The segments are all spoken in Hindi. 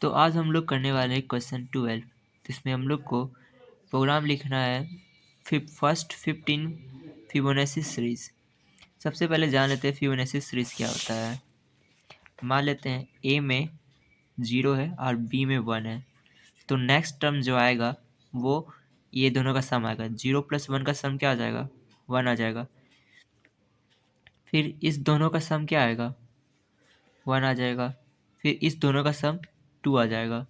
तो आज हम लोग करने वाले हैं क्वेश्चन 12, जिसमें हम लोग को प्रोग्राम लिखना है फर्स्ट 15 फिबोनाची सीरीज। सबसे पहले जान लेते हैं फिबोनाची सीरीज क्या होता है। मान लेते हैं ए में 0 है और बी में 1 है, तो नेक्स्ट टर्म जो आएगा वो ये दोनों का सम आएगा। 0 + 1 का सम क्या आ जाएगा? 1 आ जाएगा। फिर इस दोनों का सम क्या आएगा? 1 आ जाएगा। फिर इस दोनों का सम 2 आ जाएगा।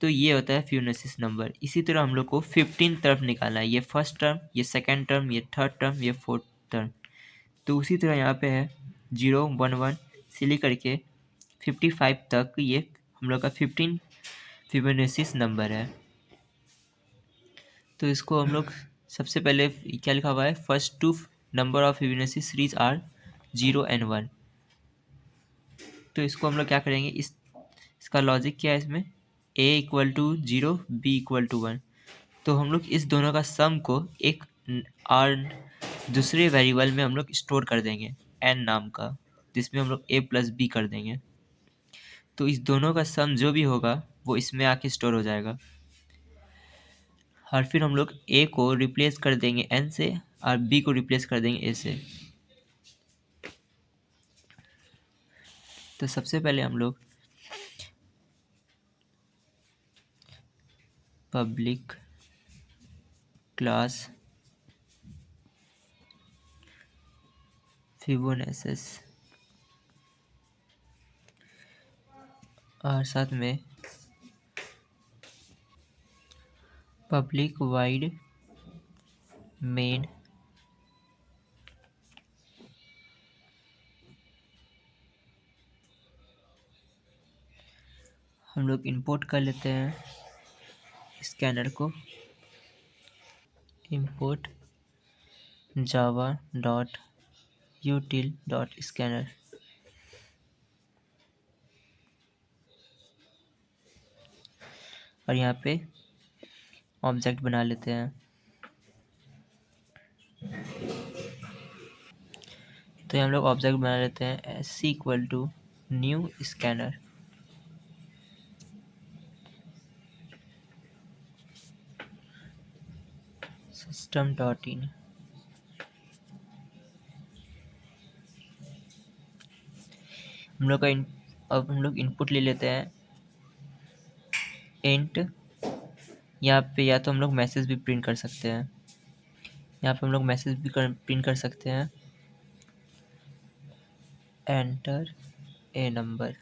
तो ये होता है फिबोनाची नंबर। इसी तरह हम लोग को 15 तरफ निकालना है। ये फर्स्ट टर्म, ये सेकंड टर्म, ये थर्ड टर्म, ये फोर्थ टर्म। तो उसी तरह यहाँ पे है 0, 1, 1 से लेकर के 55 तक ये हम लोग का 15 फिबोनाची नंबर है। तो इसको हम लोग सबसे पहले क्या लिखा हुआ है? First 2 number of Fibonacci series are 0 and 1। तो इसको हम लोग क्या करेंगे, इसका लॉजिक क्या है इसमें? a = 0, b = 1। तो हम लोग इस दोनों का सम को एक और दूसरे वेरिएबल में हम लोग स्टोर कर देंगे n नाम का, जिसमें हम लोग a + b कर देंगे। तो इस दोनों का सम जो भी होगा वो इसमें आके स्टोर हो जाएगा। और फिर हम लोग a को रिप्लेस कर देंगे n से और b को रिप्लेस कर देंगे a से। तो सबसे पहले हम लोग पब्लिक क्लास फिबोनाची और साथ में पब्लिक वाइड मेन हम लोग इंपोर्ट कर लेते हैं स्कैनर को। Import java.util.scanner। और यहाँ पे ऑब्जेक्ट बना लेते हैं। तो हम लोग ऑब्जेक्ट बना लेते हैं sc = न्यू स्कैनर। system.in। हम लोग का अब हम लोग इनपुट ले लेते हैं इंट। यहाँ पे या तो हम लोग मैसेज भी प्रिंट कर सकते हैं, यहाँ पे हम लोग मैसेज भी प्रिंट कर सकते हैं। Enter a number.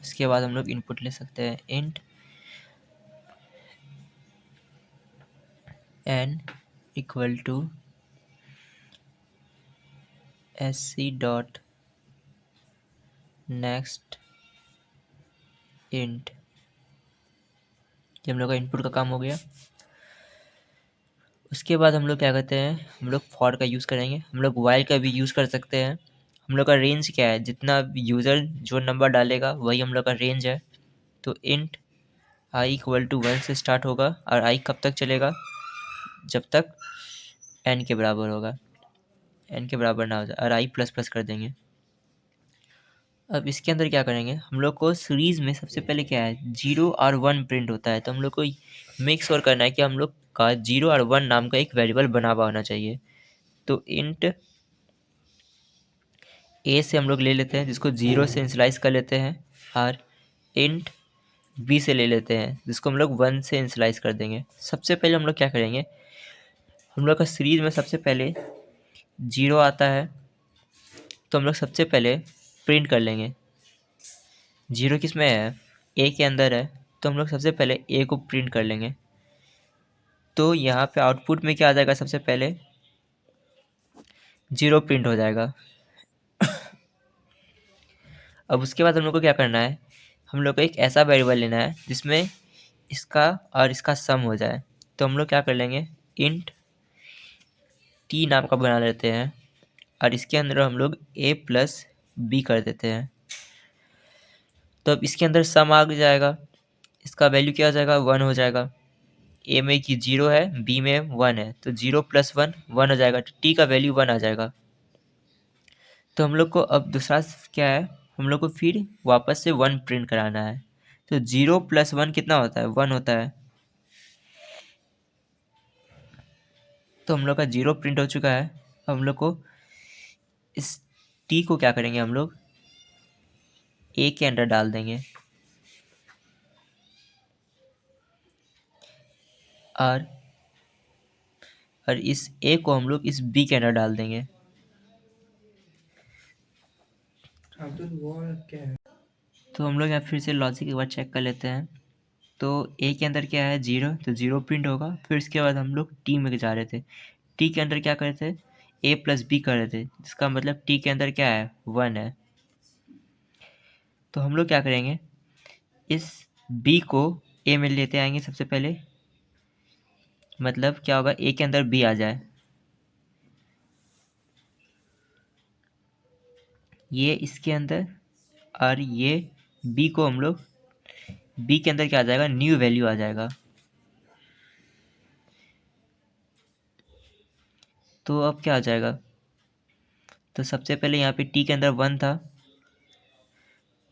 इसके बाद हम लोग इनपुट ले सकते हैं इंट n = sc.next int। ये हम लोग का इनपुट का काम हो गया। उसके बाद हम लोग क्या करते हैं, हम लोग फॉर का यूज़ करेंगे। हम लोग वाइल का भी यूज़ कर सकते हैं। हम लोग का रेंज क्या है? जितना यूज़र जो नंबर डालेगा वही हम लोग का रेंज है। तो इंट i = 1 से स्टार्ट होगा और i कब तक चलेगा? जब तक n के बराबर होगा। n के बराबर ना हो जाए और i ++ कर देंगे। अब इसके अंदर क्या करेंगे, हम लोग को सीरीज़ में सबसे पहले क्या है 0 और 1 प्रिंट होता है। तो हम लोग को मेक श्योर करना है कि हम लोग का 0 और 1 नाम का एक वेरिएबल बना हुआ होना चाहिए। तो इंट a से हम लोग ले लेते हैं, जिसको 0 से इनिशियलाइज कर लेते हैं, और इंट b से ले लेते हैं, जिसको हम लोग 1 से इनिशियलाइज कर देंगे। सबसे पहले हम लोग क्या करेंगे, हम लोग का सीरीज़ में सबसे पहले 0 आता है, तो हम लोग सबसे पहले प्रिंट कर लेंगे। 0 किस में है? a के अंदर है, तो हम लोग सबसे पहले a को प्रिंट कर लेंगे। तो यहाँ पे आउटपुट में क्या आ जाएगा? सबसे पहले 0 प्रिंट हो जाएगा। अब उसके बाद हम लोग को क्या करना है, हम लोग को एक ऐसा वेरिएबल लेना है जिसमें इसका और इसका सम हो जाए। तो हम लोग क्या कर लेंगे, इंट t नाम का बना लेते हैं और इसके अंदर हम लोग a + b कर देते हैं। तो अब इसके अंदर सम आ जाएगा, इसका वैल्यू क्या आ जाएगा? 1 हो जाएगा। a में कि 0 है, b में 1 है, तो 0 + 1 1 हो जाएगा। तो t का वैल्यू 1 आ जाएगा। तो हम लोग को अब दूसरा क्या है, हम लोग को फिर वापस से 1 प्रिंट कराना है। तो 0 + 1 कितना होता है? 1 होता है। तो हम लोग का 0 प्रिंट हो चुका है। अब हम लोग को इस t को क्या करेंगे, हम लोग a के अंदर डाल देंगे और इस a को हम लोग इस b के अंदर डाल देंगे। तो हम लोग यहाँ फिर से लॉजिक एक बार चेक कर लेते हैं। तो a के अंदर क्या है? 0, तो 0 प्रिंट होगा। फिर इसके बाद हम लोग t में जा रहे थे। t के अंदर क्या कर रहे थे? a + b कर रहे थे, जिसका मतलब t के अंदर क्या है? 1 है। तो हम लोग क्या करेंगे, इस b को a में लेते आएंगे सबसे पहले। मतलब क्या होगा, a के अंदर b आ जाए, ये इसके अंदर, और ये b को हम लोग b के अंदर क्या आ जाएगा? न्यू वैल्यू आ जाएगा। तो अब क्या आ जाएगा? तो सबसे पहले यहाँ पे t के अंदर 1 था,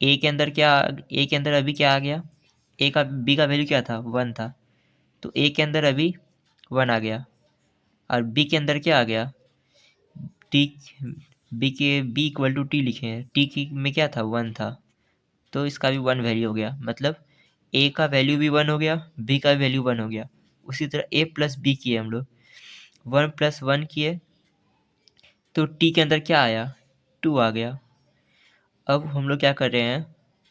a के अंदर क्या, a के अंदर अभी क्या आ गया? b का वैल्यू क्या था? 1 था। तो a के अंदर अभी 1 आ गया, और b के अंदर क्या आ गया? t, b equal to t लिखे हैं, t की में क्या था? 1 था। तो इसका भी 1 वैल्यू हो गया। मतलब a का वैल्यू भी 1 हो गया, b का वैल्यू 1 हो गया। उसी तरह a + b किए हम लोग, 1 + 1 किए, तो t के अंदर क्या आया? 2 आ गया। अब हम लोग क्या कर रहे हैं,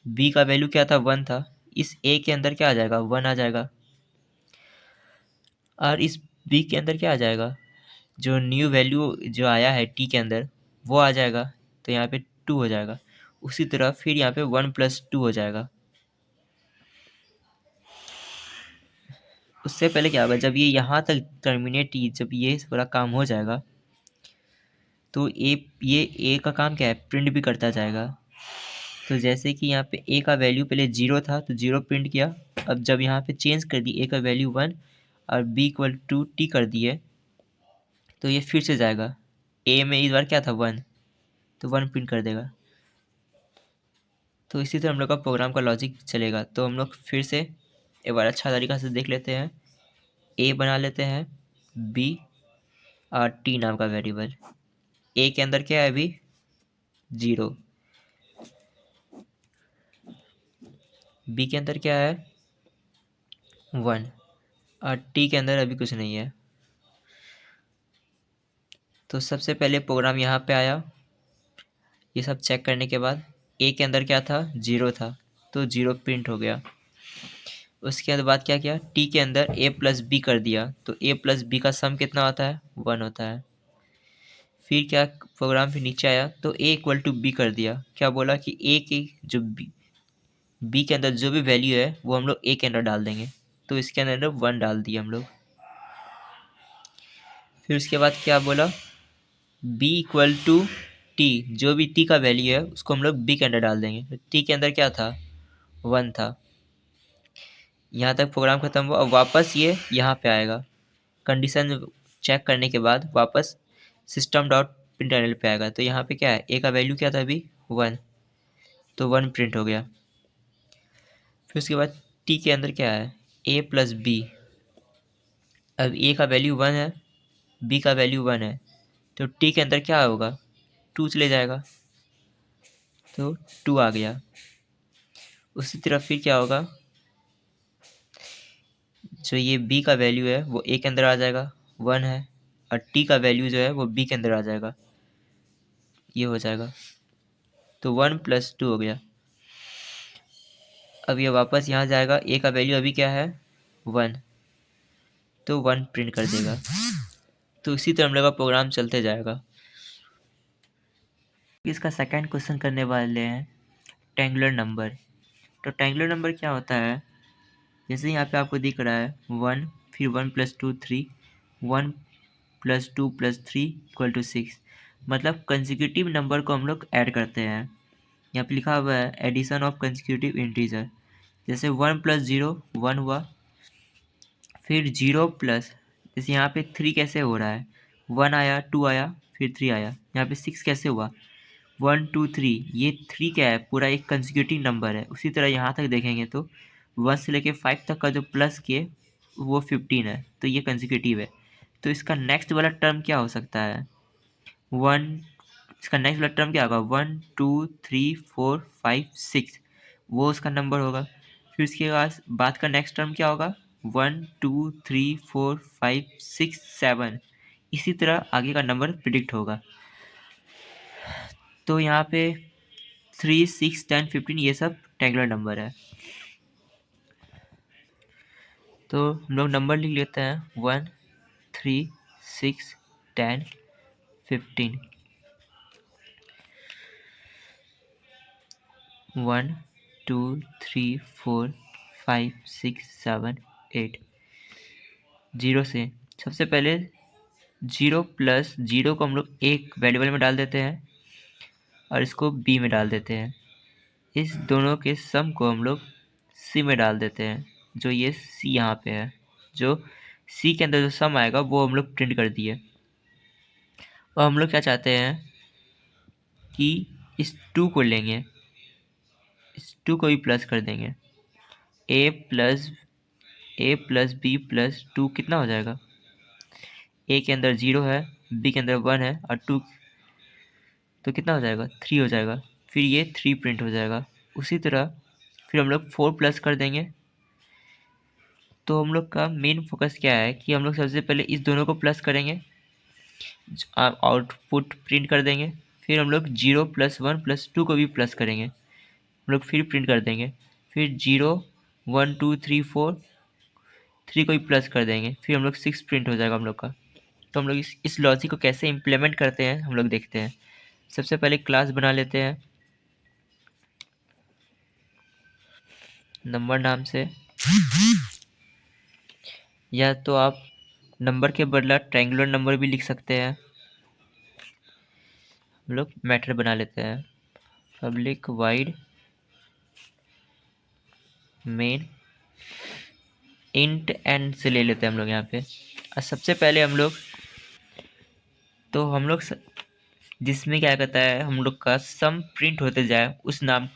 b का वैल्यू क्या था? 1 था। इस a के अंदर क्या आ जाएगा? 1 आ जाएगा, और इस b के अंदर क्या आ जाएगा? जो न्यू वैल्यू जो आया है t के अंदर, वो आ जाएगा। तो यहाँ पे 2 हो जाएगा। उसी तरह फिर यहाँ पे 1 + 2 हो जाएगा। उससे पहले क्या होगा, जब ये यहाँ तक टर्मिनेट, जब ये पूरा काम हो जाएगा, तो ये a का काम क्या है? प्रिंट भी करता जाएगा। तो जैसे कि यहाँ पे a का वैल्यू पहले 0 था, तो 0 प्रिंट किया। अब जब यहाँ पे चेंज कर दी, a का वैल्यू 1 और b = t कर दिए, तो ये फिर से जाएगा। a में इस बार क्या था? 1, तो 1 प्रिंट कर देगा। तो इसी तरह हम लोग का प्रोग्राम का लॉजिक चलेगा। तो हम लोग फिर से एक बार अच्छा तरीका से देख लेते हैं। a बना लेते हैं, b और t नाम का वेरिएबल। a के अंदर क्या है अभी? 0। b के अंदर क्या है? 1। और t के अंदर अभी कुछ नहीं है। तो सबसे पहले प्रोग्राम यहाँ पे आया। ये सब चेक करने के बाद a के अंदर क्या था? 0 था, तो 0 प्रिंट हो गया। उसके बाद क्या किया? t के अंदर a + b कर दिया, तो a + b का सम कितना होता है? 1 होता है। फिर क्या प्रोग्राम फिर नीचे आया, तो a = b कर दिया। क्या बोला कि a की जो b के अंदर जो भी वैल्यू है, वो हम लोग a के अंदर डाल देंगे। तो इसके अंदर 1 डाल दिया हम लोग। फिर उसके बाद क्या बोला? b = t, जो भी t का वैल्यू है उसको हम लोग b के अंदर डाल देंगे। तो t के अंदर क्या था? 1 था। यहाँ तक प्रोग्राम खत्म हुआ। अब वापस ये यहाँ पे आएगा, कंडीशन चेक करने के बाद वापस system.println पे आएगा। तो यहाँ पे क्या है? a का वैल्यू क्या था अभी? 1, तो 1 प्रिंट हो गया। फिर उसके बाद t के अंदर क्या है? a + b। अब a का वैल्यू 1 है, b का वैल्यू 1 है, तो t के अंदर क्या होगा? 2 चले जाएगा, तो 2 आ गया। उसी तरह फिर क्या होगा, जो ये b का वैल्यू है वो a के अंदर आ जाएगा, 1 है, और t का वैल्यू जो है वो b के अंदर आ जाएगा, ये हो जाएगा। तो 1 + 2 हो गया। अब ये वापस यहाँ जाएगा, a का वैल्यू अभी क्या है? 1, तो 1 प्रिंट कर देगा। तो इसी तरह हम लोग का प्रोग्राम चलते जाएगा। इसका सेकंड क्वेश्चन करने वाले हैं टेंगुलर नंबर। तो टेंगुलर नंबर क्या होता है? जैसे यहाँ पे आपको दिख रहा है 1, फिर 1 + 2 3, 1 + 2 + 3 = 6। मतलब कंसेक्यूटिव नंबर को हम लोग ऐड करते हैं। यहाँ पे लिखा हुआ है एडिशन ऑफ कंसेक्यूटिव इंटीजर। जैसे 1 + 0 1 हुआ, फिर 0 प्लस, जैसे यहाँ पे 3 कैसे हो रहा है? 1 आया, 2 आया, फिर 3 आया। यहाँ पे 6 कैसे हुआ? 1 2 3 ये 3 क्या है, पूरा एक कंसेक्यूटिव नंबर है। उसी तरह यहाँ तक देखेंगे तो 1 से लेके 5 तक का जो प्लस किए वो 15 है, तो ये कंसेक्यूटिव है। तो इसका नेक्स्ट वाला टर्म क्या हो सकता है, 1, इसका नेक्स्ट वाला टर्म क्या होगा, 1 2 3 4 5 6, वो उसका नंबर होगा। फिर उसके बाद का नेक्स्ट टर्म क्या होगा, 1 2 3 4 5 6 7, इसी तरह आगे का नंबर प्रिडिक्ट होगा। तो यहाँ पे 3 6 10 15 ये सब टेंगुलर नंबर है। तो हम लोग नंबर लिख लेते हैं 1 3 6 10 15। 1 2 3 4 5 6 7 8। जीरो से सबसे पहले जीरो प्लस जीरो को हम लोग एक वेरिएबल में डाल देते हैं और इसको बी में डाल देते हैं। इस दोनों के सम को हम लोग सी में डाल देते हैं, जो ये सी यहाँ पे है। जो सी के अंदर जो सम आएगा वो हम लोग प्रिंट कर दिए। और हम लोग क्या चाहते हैं कि इस टू को लेंगे, इस टू को भी प्लस कर देंगे। ए प्लस बी प्लस टू कितना हो जाएगा, ए के अंदर 0 है, बी के अंदर 1 है और 2, तो कितना हो जाएगा, 3 हो जाएगा। फिर ये 3 प्रिंट हो जाएगा। उसी तरह फिर हम लोग 4 प्लस कर देंगे। तो हम लोग का मेन फोकस क्या है कि हम लोग सबसे पहले इस दोनों को प्लस करेंगे, आउटपुट प्रिंट कर देंगे। फिर हम लोग 0 प्लस 1 प्लस 2 को भी प्लस करेंगे, हम लोग फिर प्रिंट कर देंगे। फिर 0 1 2 3 4 3 को भी प्लस कर देंगे, फिर हम लोग 6 प्रिंट हो जाएगा हम लोग का। तो हम लोग इस लॉजिक को कैसे इम्प्लीमेंट करते हैं हम लोग देखते हैं। सबसे पहले क्लास बना लेते हैं नंबर नाम से, या तो आप नंबर के बदला ट्रायंगुलर नंबर भी लिख सकते हैं। हम लोग मेथड बना लेते हैं, public void main int n से ले लेते हैं हम लोग यहाँ पे। और सबसे पहले हम लोग जिसमें क्या कहता है, हम लोग का सम प्रिंट होते जाए उस नाम,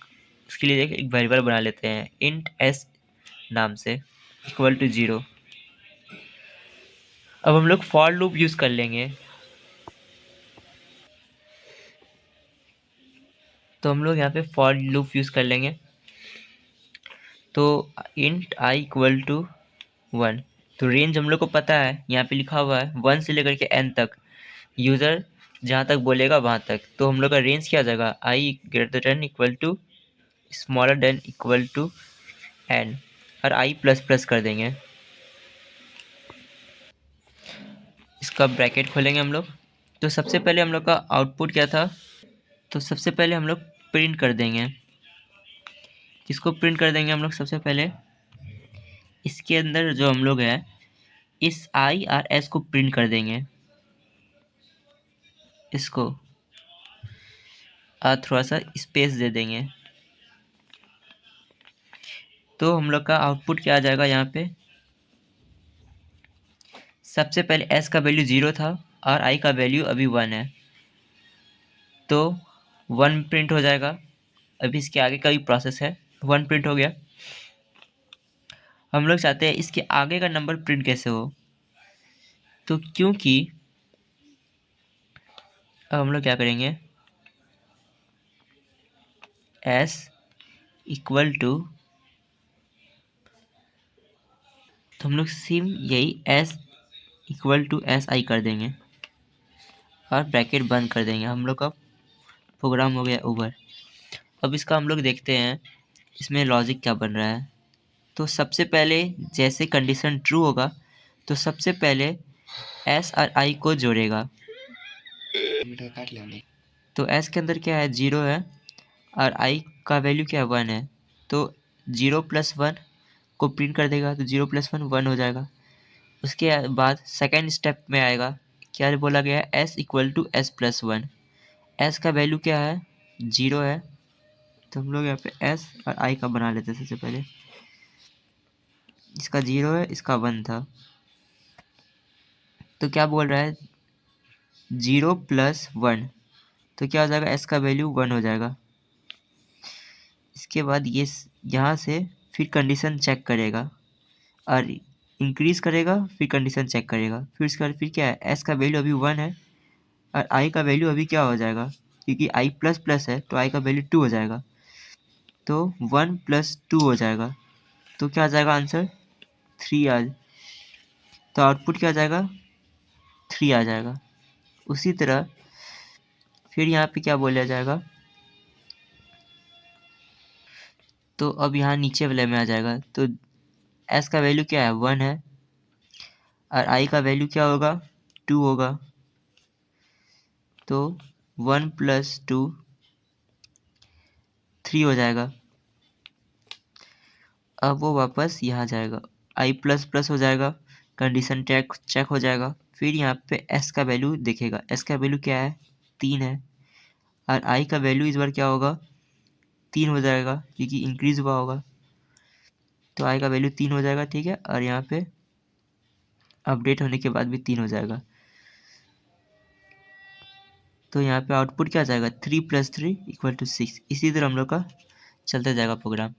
उसके लिए एक वेरिएबल बना लेते हैं इंट एस नाम से, इक्वल टू 0। अब हम लोग फॉर लूप यूज़ कर लेंगे। तो हम लोग यहाँ पे फॉर लूप यूज़ कर लेंगे। तो इंट आई इक्वल टू 1, तो रेंज हम लोग को पता है, यहाँ पे लिखा हुआ है 1 से लेकर के n तक, यूज़र जहाँ तक बोलेगा वहाँ तक। तो हम लोग का रेंज क्या आ जाएगा, I greater than equal to smaller than equal to n, और आई प्लस प्लस कर देंगे। इसका ब्रैकेट खोलेंगे हम लोग। तो सबसे पहले हम लोग का आउटपुट क्या था, तो सबसे पहले हम लोग प्रिंट कर देंगे। किसको प्रिंट कर देंगे हम लोग, सबसे पहले इसके अंदर जो हम लोग है इस आई और एस को प्रिंट कर देंगे, इसको थोड़ा सा स्पेस दे देंगे। तो हम लोग का आउटपुट क्या आ जाएगा, यहाँ पे सबसे पहले एस का वैल्यू 0 था और आई का वैल्यू अभी 1 है, तो 1 प्रिंट हो जाएगा। अभी इसके आगे का भी प्रोसेस है, 1 प्रिंट हो गया। हम लोग चाहते हैं इसके आगे का नंबर प्रिंट कैसे हो, तो क्योंकि अब हम लोग क्या करेंगे, एस इक्वल टू, तो हम लोग सेम यही s equal to s i कर देंगे और ब्रैकेट बंद कर देंगे। हम लोग का प्रोग्राम हो गया ओवर। अब इसका हम लोग देखते हैं इसमें लॉजिक क्या बन रहा है। तो सबसे पहले जैसे कंडीशन ट्रू होगा तो सबसे पहले एस और आई को जोड़ेगा। तो एस के अंदर क्या है, 0 है और आई का वैल्यू क्या है, 1 है। तो 0 प्लस 1 को प्रिंट कर देगा, तो 0 प्लस 1 1 हो जाएगा। उसके बाद सेकेंड स्टेप में आएगा, क्या बोला गया है, s equal to s plus 1। S का वैल्यू क्या है, 0 है, तो हम लोग यहाँ पे एस और आई का बना लेते हैं। सबसे पहले इसका 0 है, इसका 1 था, तो क्या बोल रहा है, 0 प्लस 1 तो क्या हो जाएगा, एस का वैल्यू 1 हो जाएगा। इसके बाद ये यहाँ से फिर कंडीशन चेक करेगा और इंक्रीज करेगा, फिर कंडीशन चेक करेगा, फिर उसके बाद फिर क्या है, एस का वैल्यू अभी 1 है और आई का वैल्यू अभी क्या हो जाएगा, क्योंकि आई प्लस प्लस है तो आई का वैल्यू 2 हो जाएगा, तो 1 + 2 हो जाएगा। तो क्या आ जाएगा आंसर, 3 आ, तो आउटपुट क्या आ जाएगा, 3 आ जाएगा। उसी तरह फिर यहाँ पे क्या बोला जाएगा, तो अब यहाँ नीचे वाले में आ जाएगा, तो एस का वैल्यू क्या है, 1 है और आई का वैल्यू क्या होगा, 2 होगा, तो 1 + 2 3 हो जाएगा। अब वो वापस यहाँ जाएगा, आई प्लस प्लस हो जाएगा, कंडीशन चेक हो जाएगा, फिर यहाँ पे एस का वैल्यू देखेगा, एस का वैल्यू क्या है, 3 है और आई का वैल्यू इस बार क्या होगा, 3 हो जाएगा क्योंकि इंक्रीज हुआ होगा, तो आई का वैल्यू 3 हो जाएगा, ठीक है। और यहाँ पे अपडेट होने के बाद भी 3 हो जाएगा, तो यहाँ पे आउटपुट क्या आ जाएगा, 3 + 3 = 6। इसी तरह हम लोग का चलता जाएगा प्रोग्राम।